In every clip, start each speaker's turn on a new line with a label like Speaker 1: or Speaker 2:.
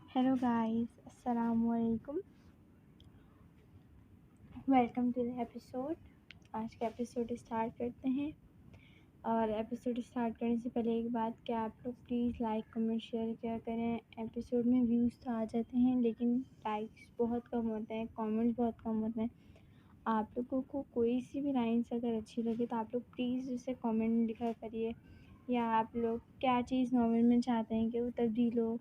Speaker 1: Hello guys, अस्सलाम वालेकुम। Welcome to the episode. आज का एपिसोड स्टार्ट करते हैं। और एपिसोड स्टार्ट करने से पहले एक बात कि आप लोग प्लीज़ लाइक कमेंट शेयर किया करें। एपिसोड में व्यूज़ तो आ जाते हैं लेकिन लाइक्स बहुत कम होते हैं, कमेंट्स बहुत कम होते हैं। आप लोगों को कोई सी भी लाइन्स अगर अच्छी लगे तो आप लोग प्लीज़ उसे कमेंट लिखा करिए, या आप लोग क्या चीज़ नॉवल में चाहते हैं कि वो तब्दील हो,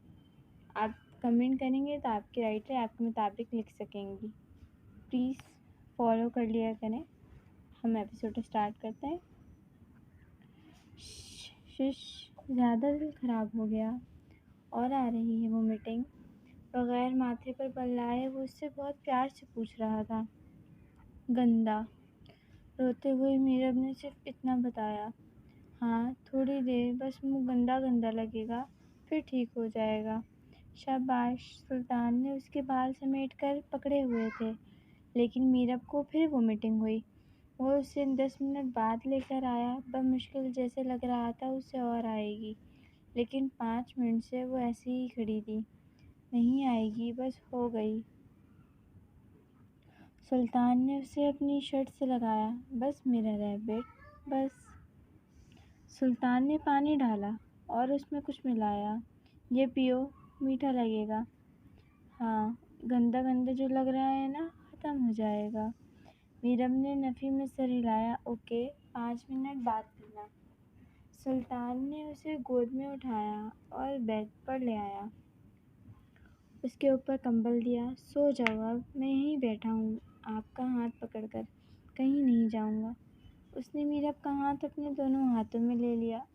Speaker 1: आप कमेंट करेंगे तो आपके राइटर आपके मुताबिक लिख सकेंगी। प्लीज़ फॉलो कर लिया करें। हम एपिसोड स्टार्ट करते हैं। शिश ज़्यादा दिल ख़राब हो गया और आ रही है वो मीटिंग। बगैर माथे पर बल लाए वो उससे बहुत प्यार से पूछ रहा था। गंदा। रोते हुए मीरब ने सिर्फ इतना बताया, हाँ थोड़ी देर बस मुँह गंदा गंदा लगेगा, फिर ठीक हो जाएगा। शाबाश। सुल्तान ने उसके बाल समेट कर पकड़े हुए थे, लेकिन मीरब को फिर वोमिटिंग हुई। वो उसे 10 मिनट बाद लेकर आया। बमुश्किल जैसे लग रहा था उसे और आएगी, लेकिन 5 मिनट से वो ऐसे ही खड़ी थी। नहीं आएगी, बस हो गई। सुल्तान ने उसे अपनी शर्ट से लगाया। बस मेरा रैबिट, बस। सुल्तान ने पानी डाला और उसमें कुछ मिलाया। ये पियो, मीठा लगेगा। हाँ, गंदा गंदा जो लग रहा है ना, ख़त्म हो जाएगा। मीरब ने नफ़ी में सर हिलाया। ओके, 5 मिनट बाद पीना। सुल्तान ने उसे गोद में उठाया और बेड पर ले आया। उसके ऊपर कंबल दिया। सो जाओ अब, मैं यहीं बैठा हूँ आपका हाथ पकड़कर, कहीं नहीं जाऊँगा। उसने मीरब का हाथ अपने दोनों हाथों में ले लिया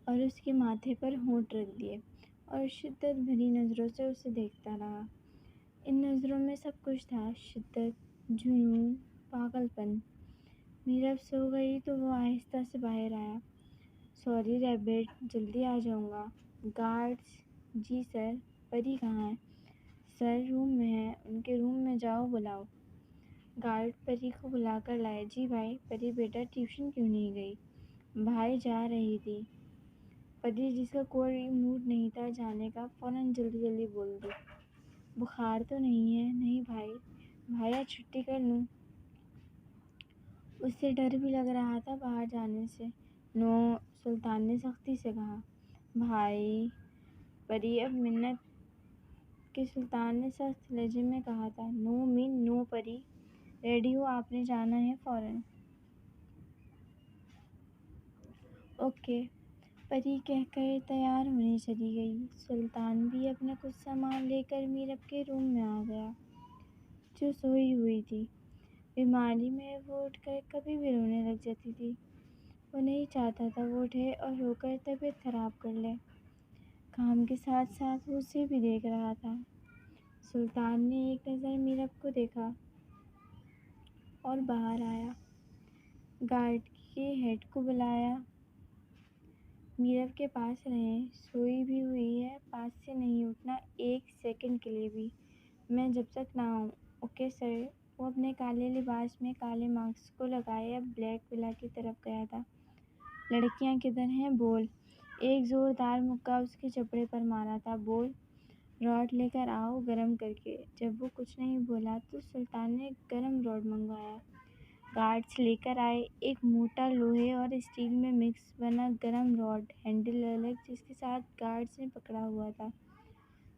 Speaker 1: और उसके माथे पर होंठ रख दिए और शिद्दत भरी नज़रों से उसे देखता रहा। इन नज़रों में सब कुछ था, शिद्दत, जुनून, पागलपन। मीरब सो गई तो वो आहिस्ता से बाहर आया। सॉरी रैबिट, जल्दी आ जाऊँगा। गार्ड्स। जी सर। परी कहाँ है? सर रूम में है, उनके रूम में जाओ, बुलाओ। गार्ड परी को बुलाकर लाए। जी भाई। परी बेटा ट्यूशन क्यों नहीं गई? भाई जा रही थी। परी, जिसका कोई मूड नहीं था जाने का, फ़ौरन जल्दी जल्दी बोल दी। बुखार तो नहीं है? नहीं भाई। भाई आज छुट्टी कर लूँ? उससे डर भी लग रहा था बाहर जाने से। नो, सुल्तान ने सख्ती से कहा। भाई। परी अब मिन्नत के सुल्तान ने सख्त लहजे में कहा था। नो मीन नो परी। रेडी हो, आपने जाना है फ़ौरन। ओके। परी कहकर तैयार होने चली गई। सुल्तान भी अपना कुछ सामान लेकर मीरब के रूम में आ गया, जो सोई हुई थी। बीमारी में वो उठकर कभी भी रोने लग जाती थी। वो नहीं चाहता था वो उठे और रोकर तबीयत खराब कर ले। काम के साथ साथ वो उसे भी देख रहा था। सुल्तान ने एक नज़र मीरब को देखा और बाहर आया। गार्ड के हेड को बुलाया। मीरब के पास रहें, सोई भी हुई है, पास से नहीं उठना 1 सेकंड के लिए भी, मैं जब तक ना आऊँ। Okay sir. वो अपने काले लिबास में काले मास्क को लगाए अब ब्लैक विला की तरफ गया था। लड़कियां किधर हैं? बोल। एक ज़ोरदार मुक्का उसके चपड़े पर मारा था। बोल। रॉड लेकर आओ गरम करके। जब वो कुछ नहीं बोला तो सुल्तान ने गरम रॉड मंगवाया। गार्ड्स लेकर आए एक मोटा लोहे और स्टील में मिक्स बना गरम रॉड, हैंडल अलग, जिसके साथ गार्ड्स ने पकड़ा हुआ था।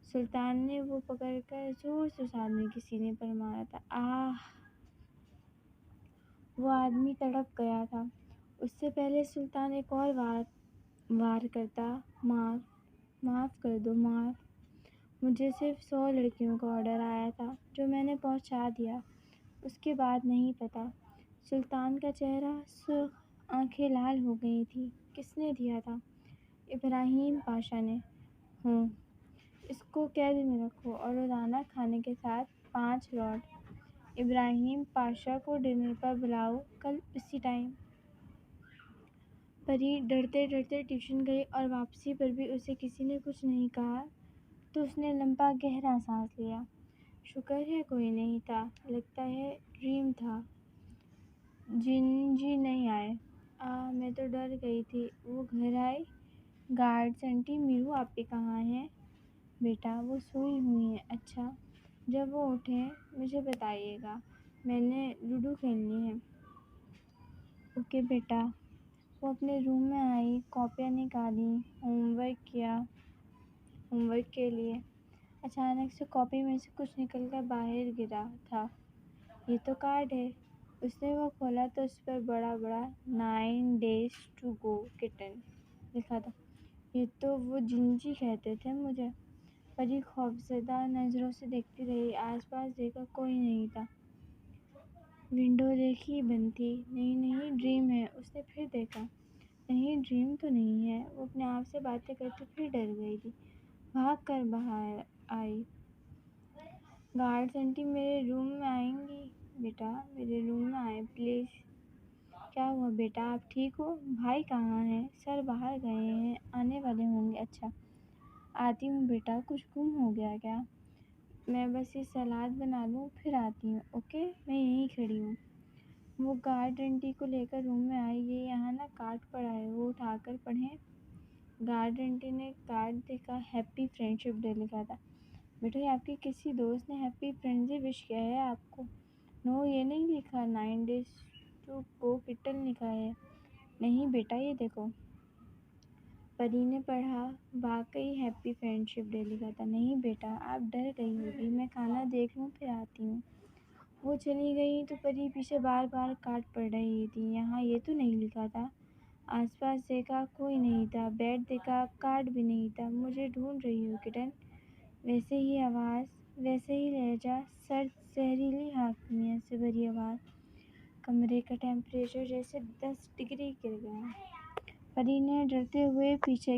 Speaker 1: सुल्तान ने वो पकड़कर जोर से उस आदमी के सीने पर मारा था। आह! वो आदमी तड़प गया था। उससे पहले सुल्तान एक और वार करता। माफ़ कर दो, माफ़। मुझे सिर्फ 100 लड़कियों का ऑर्डर आया था, जो मैंने पहुंचा दिया। उसके बाद नहीं पता। सुल्तान का चेहरा सुर्ख, आंखें लाल हो गई थीं। किसने दिया था? इब्राहिम पाशा ने। हूँ। इसको कैद में रखो और रोज़ाना खाने के साथ 5 रॉड। इब्राहिम पाशा को डिनर पर बुलाओ कल उसी टाइम। परी डरते डरते ट्यूशन गई और वापसी पर भी उसे किसी ने कुछ नहीं कहा तो उसने लंबा गहरा सांस लिया। शुक्र है कोई नहीं था, लगता है ड्रीम था। जिन जी नहीं आए। मैं तो डर गई थी। वो घर आए? گارڈز آنٹی میرو آپی کہاں ہیں؟ بیٹا وہ سوئی ہوئی ہیں۔ اچھا، جب وہ اٹھیں مجھے بتائیے گا، میں نے لوڈو کھیلنی ہے۔ اوکے بیٹا۔ وہ اپنے روم میں آئی، کاپیاں نکالیں، ہوم ورک کے لیے۔ اچانک سے کاپی میں سے کچھ نکل کر باہر گرا تھا۔ یہ تو کارڈ ہے۔ اس نے وہ کھولا تو اس پر بڑا 9 days to go kitten لکھا تھا۔ یہ تو وہ جنجی کہتے تھے مجھے۔ پری خوفزدہ نظروں سے دیکھتی رہی، آس پاس دیکھا کوئی نہیں تھا۔ ونڈو دیکھی، بند تھی۔ نہیں ڈریم ہے۔ اس نے پھر دیکھا، نہیں ڈریم تو نہیں ہے۔ وہ اپنے آپ سے باتیں کرتی پھر ڈر گئی تھی، بھاگ کر باہر آئی۔ گارڈز آنٹی میرے روم میں آئیں گی؟ بیٹا میرے روم میں آئیں پلیز۔ کیا ہوا بیٹا، آپ ٹھیک ہو؟ بھائی کہاں ہیں؟ سر باہر گئے ہیں، آنے والے ہوں گے۔ اچھا آتی ہوں بیٹا۔ کچھ گم ہو گیا کیا؟ میں بس یہ سلاد بنا لوں پھر آتی ہوں۔ اوکے میں یہیں کھڑی ہوں۔ وہ گارڈ آنٹی کو لے کر روم میں آئی۔ یہ یہاں نا کارڈ پڑا ہے، وہ اٹھا کر پڑھیں۔ گارڈ آنٹی نے کارڈ دیکھا، ہیپی فرینڈشپ ڈے لکھا تھا۔ بیٹا یہ آپ کے کسی دوست نے ہیپی فرینڈز ڈے وش کیا ہے آپ کو؟ نو یہ نہیں لکھا، 9 days to go kitten لکھا ہے۔ نہیں بیٹا یہ دیکھو۔ پری نے پڑھا، واقعی ہیپی فرینڈشپ ڈے لکھا تھا۔ نہیں بیٹا آپ ڈر گئی ہوگی، میں کھانا دیکھ لوں پھر آتی ہوں۔ وہ چلی گئی تو پری پیچھے بار کارڈ پڑھ رہی تھی۔ یہاں یہ تو نہیں لکھا تھا۔ آس پاس دیکھا کوئی نہیں تھا، بیڈ دیکھا کارڈ بھی نہیں تھا۔ مجھے ڈھونڈ رہی ہو کٹن؟ ویسے ہی آواز، ویسے ہی لہجہ، سرد زہریلی حاکمیت سے بھری آواز۔ کمرے کا ٹیمپریچر جیسے 10 ڈگری گر گیا۔ پری نے ڈرتے ہوئے پیچھے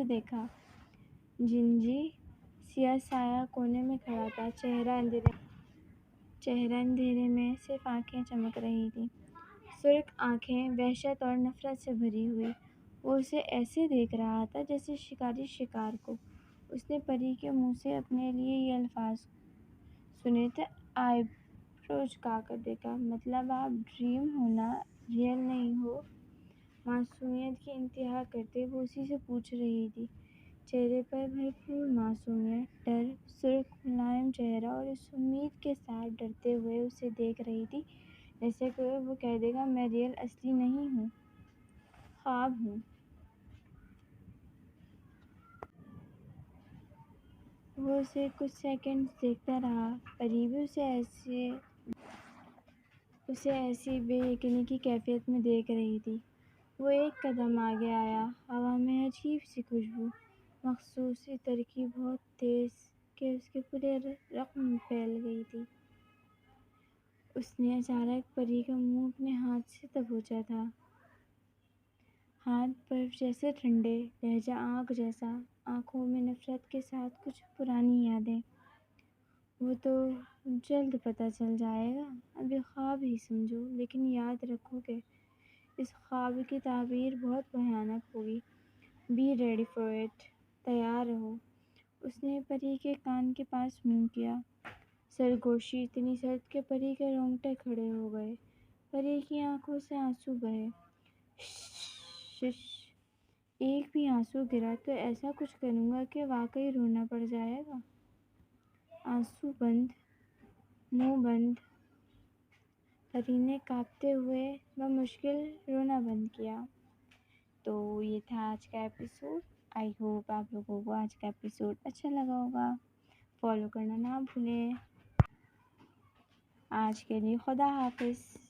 Speaker 1: دیکھا۔ جنجی سیاہ سایہ کونے میں کھڑا تھا، چہرہ اندھیرے میں، صرف آنکھیں چمک رہی تھیں، سرخ آنکھیں، وحشت اور نفرت سے بھری ہوئی۔ وہ اسے ایسے دیکھ رہا تھا جیسے شکاری شکار کو۔ اس نے پری کے منہ سے اپنے لیے یہ الفاظ سنے تھے، آئی برو جھکا کر دیکھا۔ مطلب آپ ڈریم ہو نا، ریئل نہیں ہو؟ معصومیت کی انتہا کرتے وہ اسی سے پوچھ رہی تھی، چہرے پر بھرپور معصومیت، ڈر، سرخ ملائم چہرہ، اور اس امید کے ساتھ ڈرتے ہوئے اسے دیکھ رہی تھی جیسے کوئی وہ کہہ دے گا میں ریئل اصلی نہیں ہوں، خواب ہوں۔ وہ اسے کچھ سیکنڈز دیکھتا رہا۔ پری بھی اسے ایسی بے یقینی کی کیفیت میں دیکھ رہی تھی۔ وہ ایک قدم آگے آیا، ہوا میں عجیب سی خوشبو، مخصوص سی ترکیب بہت تیز کہ اس کے پورے رقم میں پھیل گئی تھی۔ اس نے اچانک پری کا منہ اپنے ہاتھ سے دبوچا تھا، ہاتھ برف جیسے ٹھنڈے، لہجہ آگ جیسا، آنکھوں میں نفرت کے ساتھ کچھ پرانی یادیں۔ وہ تو جلد پتہ چل جائے گا، ابھی خواب ہی سمجھو، لیکن یاد رکھو کہ اس خواب کی تعبیر بہت بھیانک ہوگی۔ بی ریڈی فار اٹ، تیار رہو۔ اس نے پری کے کان کے پاس منہ کیا، سرگوشی اتنی سرد کہ پری کے رونگٹے کھڑے ہو گئے۔ پری کی آنکھوں سے آنسو بہے۔ شش، ایک بھی آنسو گرا تو ایسا کچھ کروں گا کہ واقعی رونا پڑ جائے گا۔ آنسو بند، منہ بند۔ پری نے کانپتے ہوئے بمشکل رونا بند کیا۔ تو یہ تھا آج کا ایپیسوڈ۔ آئی ہوپ آپ لوگوں کو آج کا ایپیسوڈ اچھا لگا ہوگا۔ فالو کرنا نہ بھولیں۔ آج کے لیے خدا حافظ۔